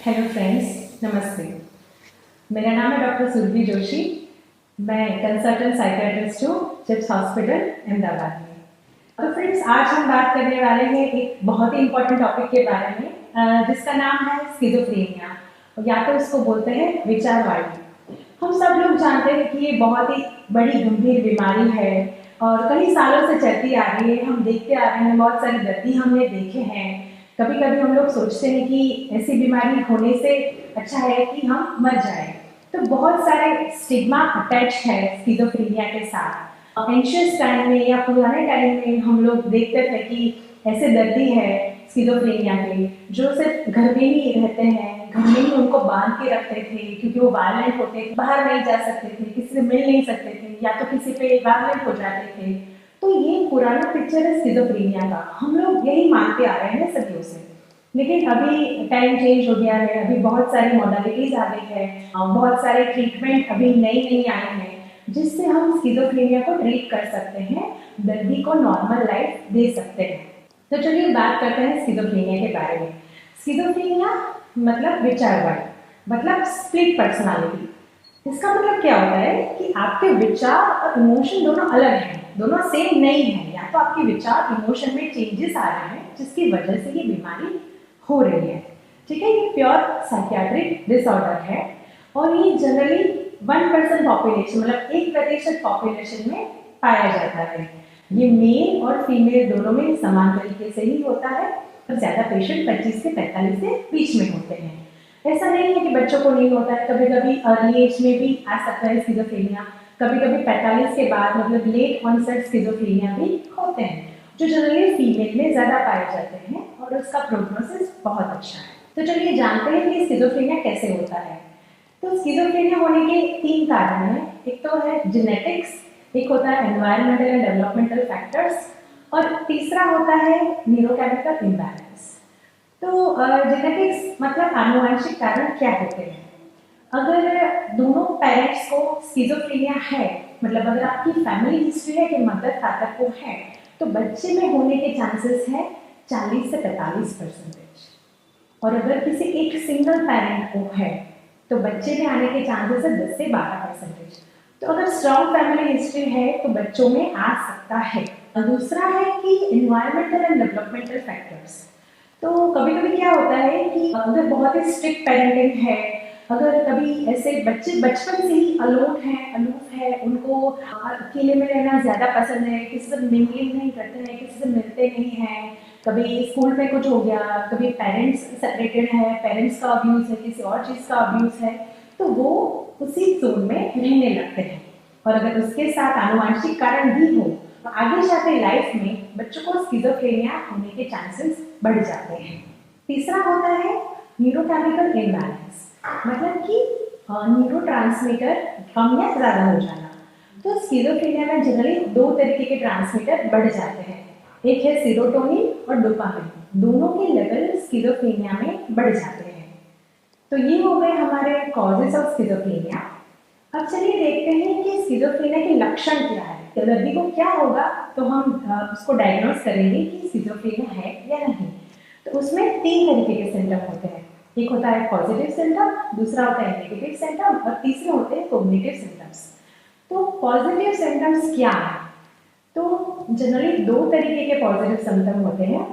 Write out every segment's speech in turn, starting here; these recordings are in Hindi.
हेलो फ्रेंड्स, नमस्ते। मेरा नाम है डॉक्टर सुरभि जोशी। मैं कंसल्टेंट साइकियाट्रिस्ट हूँ चिप्स हॉस्पिटल अहमदाबाद में। तो फ्रेंड्स, आज हम बात करने वाले हैं एक बहुत ही इम्पोर्टेंट टॉपिक के बारे में जिसका नाम है स्किज़ोफ्रेनिया, या तो इसको बोलते हैं विचारवादी। हम सब लोग जानते हैं कि ये बहुत ही बड़ी गंभीर बीमारी है और कई सालों से चलती आ रही है। हम देखते आ रहे हैं, बहुत सारे दर्दी हमने देखे हैं। कभी कभी हम लोग सोचते हैं कि ऐसी बीमारी होने से अच्छा है कि हम मर जाएं। तो बहुत सारे स्टिग्मा अटैच है स्किज़ोफ्रेनिया के साथ। एंशियस टाइम में या पुराने टाइम में हम लोग देखते थे कि ऐसे दर्दी है स्किज़ोफ्रेनिया के जो सिर्फ घर में ही रहते हैं, घर में ही उनको बांध के रखते थे क्योंकि वो वायलेंट होते थे, बाहर नहीं जा सकते थे, किसी से मिल नहीं सकते थे या तो किसी पे वायलेंट हो जाते थे। तो ये पुराना पिक्चर है स्किज़ोफ्रेनिया का, हम लोग यही मानते आ रहे हैं सदियों से। लेकिन अभी टाइम चेंज हो गया है, अभी बहुत सारी मॉडलिटीज आ गई है, बहुत सारे ट्रीटमेंट अभी नई नई आई हैं जिससे हम स्किज़ोफ्रेनिया को ट्रीट कर सकते हैं, दर्दी को नॉर्मल लाइफ दे सकते हैं। तो चलिए बात करते हैं स्किज़ोफ्रेनिया के बारे में। स्किज़ोफ्रेनिया मतलब विचारवादी, मतलब स्प्लिट पर्सनालिटी। इसका मतलब क्या होता है कि आपके विचार और इमोशन दोनों अलग हैं, दोनों सेम नहीं है। या तो आपके विचार इमोशन में चेंजेस आ रहे हैं जिसकी वजह से ये बीमारी हो रही है। ठीक है, ये प्योर साइकियाट्रिक डिसऑर्डर है और ये जनरली 1% पॉपुलेशन, मतलब 1% पॉपुलेशन में पाया जाता है। ये मेल और फीमेल दोनों में समान तरीके से ही होता है और ज़्यादा पेशेंट 25 से 45 के बीच में होते हैं। ऐसा नहीं है कि बच्चों को नहीं होता है, कभी कभी अर्ली एज में भी आ सकता है स्किज़ोफ्रेनिया, कभी कभी 45 के बाद, मतलब लेट ऑनसेट स्किज़ोफ्रेनिया भी होते हैं जो जनरली फीमेल में ज़्यादा पाए जाते हैं और उसका प्रोग्नोसिस बहुत अच्छा है। तो चलिए जानते हैं कि स्किज़ोफ्रेनिया कैसे होता है। तो स्किज़ोफ्रेनिया होने के 3 कारण हैं। एक तो है जेनेटिक्स, एक होता है एनवायरमेंटल एंड डेवलपमेंटल फैक्टर्स और तीसरा होता है न्यूरोकेमिकल इम्बैलेंस। तो जेनेटिक्स मतलब आनुवंशिक कारण क्या होते हैं। अगर दोनों पेरेंट्स को स्किज़ोफ्रेनिया है, मतलब अगर आपकी फैमिली हिस्ट्री है कि मदर फादर को है, तो बच्चे में होने के चांसेस है 40 से 45%। और अगर किसी एक सिंगल पेरेंट को है तो बच्चे में आने के चांसेस है 10 से 12%। तो अगर स्ट्रॉन्ग फैमिली हिस्ट्री है तो बच्चों में आ सकता है। दूसरा है कि एनवायरमेंटल एंड डेवलपमेंटल फैक्टर्स। तो कभी कभी क्या होता है कि अगर बहुत ही स्ट्रिक्ट पेरेंटिंग है, अगर कभी ऐसे बच्चे बचपन से ही अलूप है, उनको अकेले में रहना ज़्यादा पसंद है, किसी से मिंगलिंग नहीं करते हैं, किसी से मिलते नहीं हैं, कभी स्कूल में कुछ हो गया, कभी पेरेंट्स सेपरेटेड है, पेरेंट्स का अब्यूज़ है, किसी और चीज़ का अब्यूज़ है, तो वो उसी जोन में रहने लगते हैं। और अगर उसके साथ आनुवंशिक कारण भी हो तो आगे जाके लाइफ में बच्चों को स्किज़ोफ्रेनिया होने के चांसेस बढ़ जाते हैं। तीसरा होता है न्यूरोकेमिकल इम्बैलेंस, मतलब कि न्यूरोट्रांसमीटर कम या ज़्यादा हो जाना। तो स्किज़ोफ्रेनिया में जनरली 2 तरीके के ट्रांसमीटर बढ़ जाते हैं, एक है सीरोटोनिन और डोपामिन, दोनों के लेवल स्किज़ोफ्रेनिया में बढ़ जाते हैं। तो ये हो गए हमारे कॉजेस ऑफ स्किज़ोफ्रेनिया। अब चलिए देखते हैं कि स्किज़ोफ्रेनिया के लक्षण क्या है, तो दर्दी को क्या होगा तो हम उसको डायग्नोस करेंगे कि स्किज़ोफ्रेनिया है या नहीं। तो उसमें 3 तरीके के सिम्टम होते हैं, एक होता है पॉजिटिव सिम्टम, दूसरा होता है नेगेटिव सिम्टम और तीसरे होते हैं कॉग्निटिव सिम्टम्स। तो पॉजिटिव सिम्टम्स क्या है, तो जनरली 2 तरीके के पॉजिटिव सिम्टम होते हैं,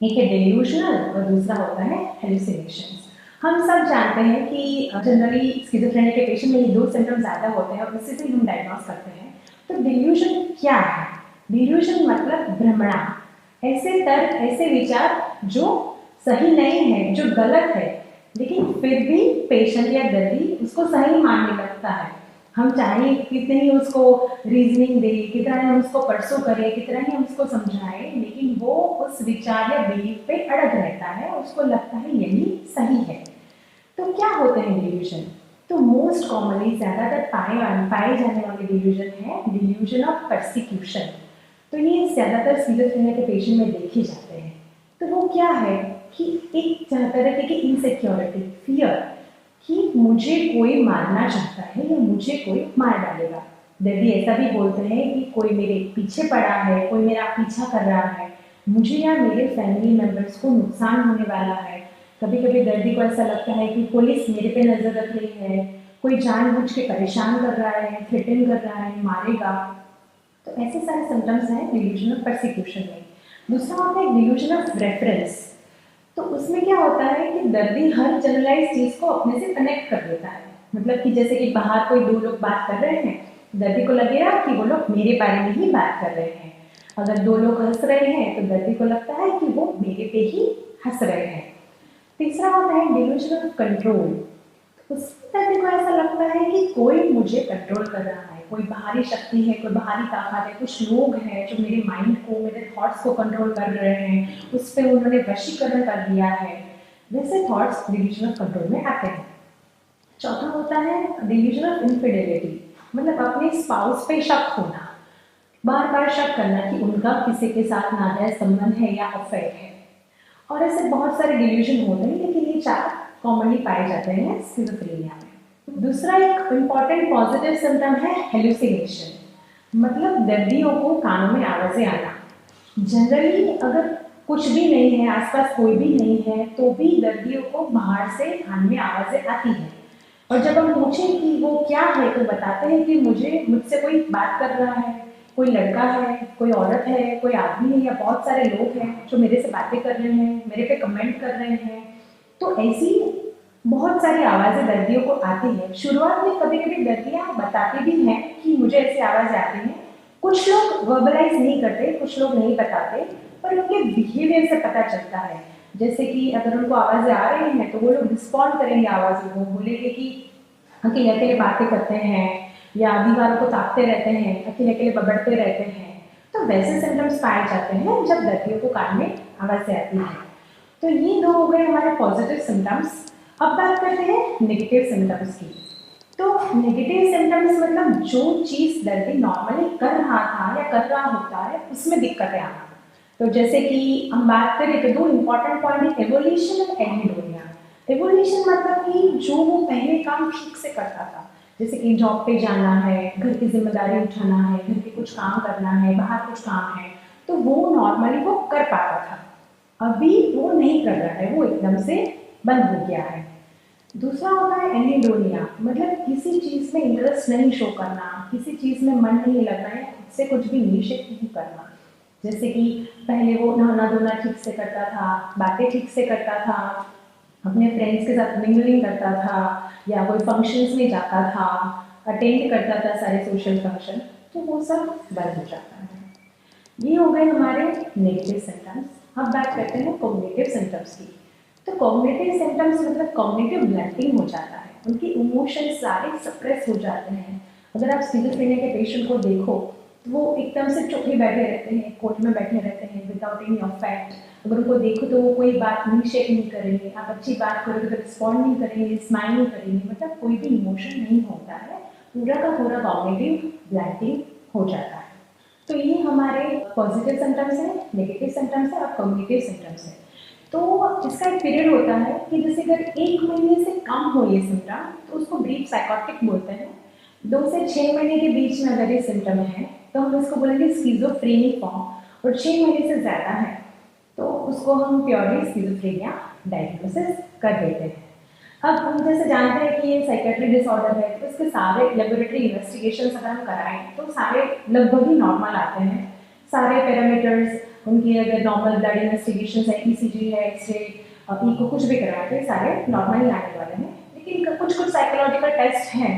एक है डिल्यूशनल और दूसरा होता है हेलुसिनेशंस। हम सब जानते हैं कि जनरली स्किज़ोफ्रेनिया के पेशेंट में ये 2 सिम्टम ज़्यादा होते हैं और उसी से हम डायग्नोस करते हैं। तो डिल्यूशन क्या है, डिल्यूशन मतलब भ्रमणा, ऐसे तर्क, ऐसे विचार जो सही नहीं है, जो गलत है, लेकिन फिर भी पेशेंट या दर्दी उसको सही मानने लगता है। हम चाहे कितने ही उसको रीजनिंग दे, कितना ही हम उसको परसों करें, कितना ही हम उसको समझाएं, लेकिन वो उस विचार या बिलीफ पे अड़ग रहता है, उसको लगता है यही सही है। तो क्या होते हैं डिल्यूजन, तो मोस्ट कॉमनली ज़्यादातर पाए जाने वाले डिल्यूजन है डिल्यूजन ऑफ परसिक्यूशन। तो ये ज़्यादातर स्किज़ोफ्रेनिया के पेशेंट में देखे जाते हैं। तो वो क्या है कि एक तरह की इनसिक्योरिटी, फियर कि मुझे कोई मारना चाहता है या मुझे कोई मार डालेगा। दर्दी ऐसा भी बोलते हैं कि कोई मेरे पीछे पड़ा है, कोई मेरा पीछा कर रहा है, मुझे या मेरे फैमिली मेम्बर्स को नुकसान होने वाला है, कभी कभी दर्दी को ऐसा लगता है कि पुलिस मेरे पे नज़र रख रही है, कोई जानबूझ के परेशान कर रहा है, थ्रेटन कर रहा है, मारेगा। तो ऐसे सारे सिम्टम्स हैं डिल्यूजन ऑफ परसिक्यूशन में। दूसरा होता है डिल्यूजन ऑफ रेफरेंस। तो उसमें क्या होता है कि दर्दी हर जनरलाइज चीज़ को अपने से कनेक्ट कर देता है। मतलब कि जैसे कि बाहर कोई दो लोग बात कर रहे हैं, दर्दी को लगेगा कि वो लोग मेरे बारे में ही बात कर रहे हैं। अगर दो लोग हंस रहे हैं तो दर्दी को लगता है कि वो मेरे पे ही हंस रहे हैं। तीसरा होता है डिल्यूजन ऑफ कंट्रोल। उसमें दर्दी को ऐसा लगता है कि कोई मुझे कंट्रोल कर रहा है, कोई बाहरी शक्ति है, कोई बाहरी ताकत है, कुछ लोग हैं जो मेरे माइंड को, मेरे थॉट्स को कंट्रोल कर रहे हैं, उस पर उन्होंने वशीकरण कर दिया है। वैसे थॉट्स डिल्यूजन ऑफ कंट्रोल में आते हैं। चौथा होता है डिल्यूजन ऑफ इनफिडेलिटी, मतलब अपने स्पाउस पे शक होना, बार बार शक करना कि उनका किसी के साथ नाजायज संबंध है या अफेयर है। और ऐसे बहुत सारे डिल्यूजन होते हैं, लेकिन ये चार कॉमनली पाए जाते हैं स्किज़ोफ्रेनिया में। दूसरा एक इम्पॉर्टेंट पॉजिटिव सिम्टम है हेलुसिनेशन, मतलब दर्दियों को कानों में आवाज़ें आना। जनरली अगर कुछ भी नहीं है, आसपास कोई भी नहीं है, तो भी दर्दियों को बाहर से कान में आवाज़ें आती हैं। और जब हम पूछें कि वो क्या है तो बताते हैं कि मुझसे कोई बात कर रहा है, कोई लड़का है, कोई औरत है, कोई आदमी है, या बहुत सारे लोग हैं जो मेरे से बातें कर रहे हैं, मेरे पे कमेंट कर रहे हैं। तो ऐसी बहुत सारी आवाज़ें दर्दियों को आती हैं। शुरुआत में कभी कभी दर्दियाँ बताती भी हैं कि मुझे ऐसी आवाज़ें आती हैं। कुछ लोग वर्बलाइज नहीं करते, कुछ लोग नहीं बताते, पर उनके बिहेवियर से पता चलता है। जैसे कि अगर उनको आवाज़ें आ रही हैं तो वो लोग रिस्पॉन्ड करेंगे आवाज़ों को, बोलेंगे कि अकेले अकेले बातें करते हैं, या दीवारों को ताकते रहते हैं, अकेले अकेले बगड़ते रहते हैं। तो वैसे सिम्टम्स पाए जाते हैं जब दर्दियों को कान में आवाज़ें आती हैं। तो ये दो हो गए हमारे पॉजिटिव सिम्टम्स। अब बात करते हैं नेगेटिव सिम्टम्स की। तो नेगेटिव सिम्टम्स मतलब जो चीज़ दर्दी नॉर्मली कर रहा था या कर रहा होता है उसमें दिक्कतें आना। तो जैसे कि हम बात करें तो दो इम्पॉर्टेंट पॉइंट है एवोल्यूशन और एनिडोनिया। एवोल्यूशन मतलब कि जो वो पहले काम ठीक से करता था, जैसे कि जॉब पे जाना है, घर की जिम्मेदारी उठाना है, घर के कुछ काम करना है, बाहर कुछ काम है, तो वो नॉर्मली वो कर पाता था। अभी वो नहीं कर रहा है, वो एकदम से बंद हो गया है। दूसरा होता है एनिडोनिया, मतलब किसी चीज़ में इंटरेस्ट नहीं शो करना, किसी चीज़ में मन नहीं लगना है, खुद से कुछ भी इनिशिएट नहीं करना। जैसे कि पहले वो नहाना धोना ठीक से करता था, बातें ठीक से करता था, अपने फ्रेंड्स के साथ मिंगलिंग करता था, या कोई फंक्शंस में जाता था, अटेंड करता था सारे सोशल फंक्शन, तो वो सब बंद हो जाता है। ये हो गए हमारे नेगेटिव सिम्टम्स। अब बात करते हैं कॉग्निटिव सिम्टम्स की। तो कॉग्निटिव सिम्टम्स मतलब कॉग्निटिव ब्लंटिंग हो जाता है, उनके इमोशंस सारे सप्रेस हो जाते हैं। अगर आप स्किज़ोफ्रेनिया के पेशेंट को देखो तो वो एकदम से चुप ही बैठे रहते हैं, कोर्ट में बैठे रहते हैं विदाउट एनी अफेक्ट। अगर उनको देखो तो वो कोई बात इनिशिएट नहीं करेंगे, आप अच्छी बात करोगे तो रिस्पॉन्ड नहीं करेंगे, स्माइल नहीं करेंगे, मतलब कोई भी इमोशन नहीं होता है, पूरा का पूरा कॉग्निटिव ब्लंटिंग हो जाता है। तो ये हमारे पॉजिटिव सिम्टम्स हैं, नेगेटिव सिम्टम्स हैं और कॉग्निटिव सिम्टम्स हैं। तो इसका एक पीरियड होता है कि जैसे अगर 1 महीने से कम हो ये सिम्टम तो उसको ब्रीफ साइकोटिक बोलते हैं। 2 से 6 महीने के बीच में अगर ये सिम्टम है तो हम इसको बोलेंगे स्किज़ोफ्रेनिक फॉर्म, और 6 महीने से ज़्यादा है तो उसको हम प्योरली स्किज़ोफ्रेनिया डायग्नोसिस कर देते हैं। अब हम जैसे जानते हैं कि ये साइकेट्रिक डिसऑर्डर है, तो इसके सारे लेबोरेटरी इन्वेस्टिगेशंस अगर हम कराएं तो सारे लगभग ही नॉर्मल आते हैं। सारे पैरामीटर्स उनकी अगर नॉर्मल ब्लड इन्वेस्टिगेशंस है, ईसीजी है, एक्सरे, इको कुछ भी कराएं तो ये सारे नॉर्मल ही आने वाले हैं। लेकिन कुछ कुछ साइकोलॉजिकल टेस्ट हैं,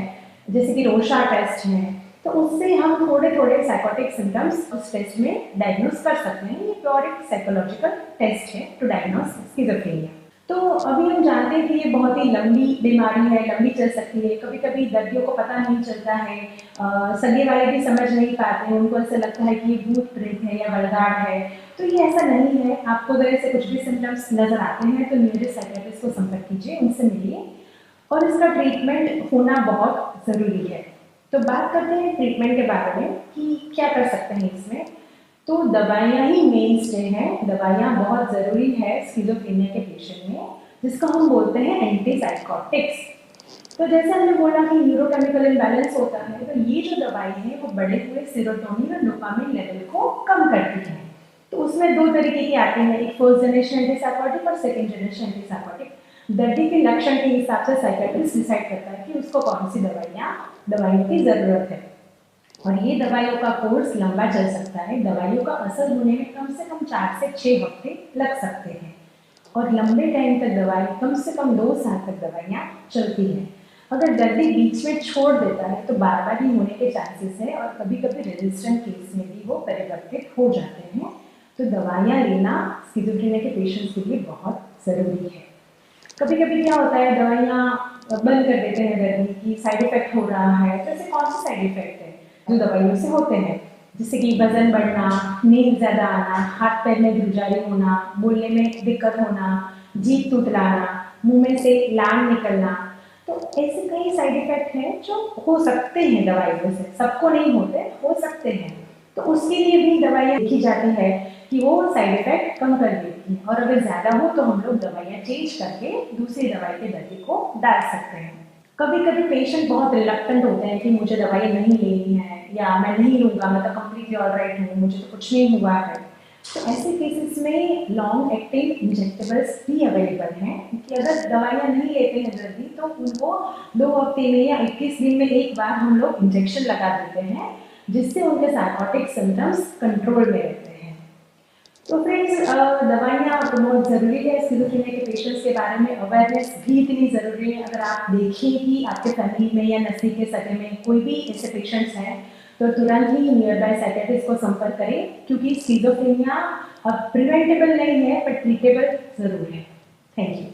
जैसे कि रोशा टेस्ट हैं, तो उससे हम थोड़े थोड़े साइकोटिक सिम्टम्स उस टेस्ट में डायग्नोस कर सकते हैं। ये प्योर एक साइकोलॉजिकल टेस्ट है टू डायग्नोस स्किज़ोफ्रेनिया। तो अभी हम जानते हैं कि ये बहुत ही लंबी बीमारी है, लंबी चल सकती है। कभी कभी दर्दियों को पता नहीं चलता है, सगे वाले भी समझ नहीं पाते हैं, उनको ऐसा लगता है कि ये भूत प्रेत है या बरगाड़ है। तो ये ऐसा नहीं है। आपको अगर ऐसे कुछ भी सिम्टम्स नजर आते हैं तो न्यूरो साइकियाट्रिस्ट को संपर्क कीजिए, उनसे मिलिए, और इसका ट्रीटमेंट होना बहुत ज़रूरी है। तो बात करते हैं ट्रीटमेंट के बारे में कि क्या कर सकते हैं इसमें। तो दवाइयाँ ही मेन स्टे हैं, दवाइयाँ बहुत ज़रूरी है स्किज़ोफ्रेनिया के पेशेंट में, जिसको हम बोलते हैं एंटीसाइकोटिक्स। तो जैसे हमने बोला कि न्यूरोकेमिकल इम्बैलेंस होता है, तो ये जो दवाई है वो बढ़े हुए सेरोटोनिन और डोपामिन लेवल को कम करती है। तो उसमें दो तरीके की आती हैं, एक फर्स्ट जनरेशन एंटीसाइकोटिक और सेकंड जनरेशन एंटीसाइकोटिक। दर्दी के लक्षण के हिसाब से साइकियाट्रिस्ट डिसाइड करता है कि उसको कौन सी दवाइयों की ज़रूरत है। और ये दवाइयों का कोर्स लंबा चल सकता है, दवाइयों का असर होने में कम से कम 4 से 6 हफ्ते लग सकते हैं और लंबे टाइम तक दवाई, कम से कम 2 साल तक दवाइयाँ चलती हैं। अगर दर्दी बीच में छोड़ देता है तो बार बार ही होने के चांसेस है और कभी कभी रेजिस्टेंट केस में भी वो परिवर्तित हो जाते हैं। तो दवाइयाँ लेना स्किज़ोफ्रेनिया के पेशेंट्स के लिए बहुत ज़रूरी है। कभी कभी क्या होता है, दवाइयाँ बंद कर देते हैं दर्दी की, साइड इफेक्ट हो रहा है। तो ऐसे कौन से साइड इफेक्ट है जो दवाइयों से होते हैं? जैसे कि वजन बढ़ना, नींद ज़्यादा आना, हाथ पैर में ध्रुजारी होना, बोलने में दिक्कत होना, जीभ तुतलाना, मुंह में से लाल निकलना। तो ऐसे कई साइड इफेक्ट हैं जो हो सकते हैं दवाइयों से, सबको नहीं होते, हो सकते हैं। तो उसके लिए भी दवाइयाँ देखी जाती है कि वो साइड इफेक्ट कम कर देती है और अगर ज़्यादा हो तो हम लोग दवाइयाँ चेंज करके दूसरी दवाई के दर्दी को डाल सकते हैं। कभी कभी पेशेंट बहुत रिलक्टेंट होते हैं कि मुझे दवाई नहीं लेनी है या मैं नहीं लूँगा, मैं तो कम्प्लीटली ऑलराइट हूँ, मुझे तो कुछ नहीं हुआ है। तो ऐसे केसेस में लॉन्ग एक्टिंग इंजेक्टेबल्स भी अवेलेबल हैं कि अगर दवाइयाँ नहीं लेते हैं जल्दी तो उनको 2 हफ्ते में या 21 दिन में एक बार हम लोग इंजेक्शन लगा देते हैं, जिससे उनके साइकोटिक सिम्टम्स कंट्रोल में रहते हैं। तो फ्रेंड्स, दवाइयाँ तो बहुत ज़रूरी है। स्किज़ोफ्रेनिया के पेशेंट्स के बारे में अवेयरनेस भी इतनी ज़रूरी है। अगर आप देखें कि आपके फैमिली में या नज़दीक के सगे में कोई भी ऐसे पेशेंट्स हैं तो तुरंत ही नियर बाय साइकियाट्रिस्ट को संपर्क करें, क्योंकि स्किज़ोफ्रेनिया अब प्रिवेंटेबल नहीं है पर ट्रीटेबल ज़रूर है। Thank you.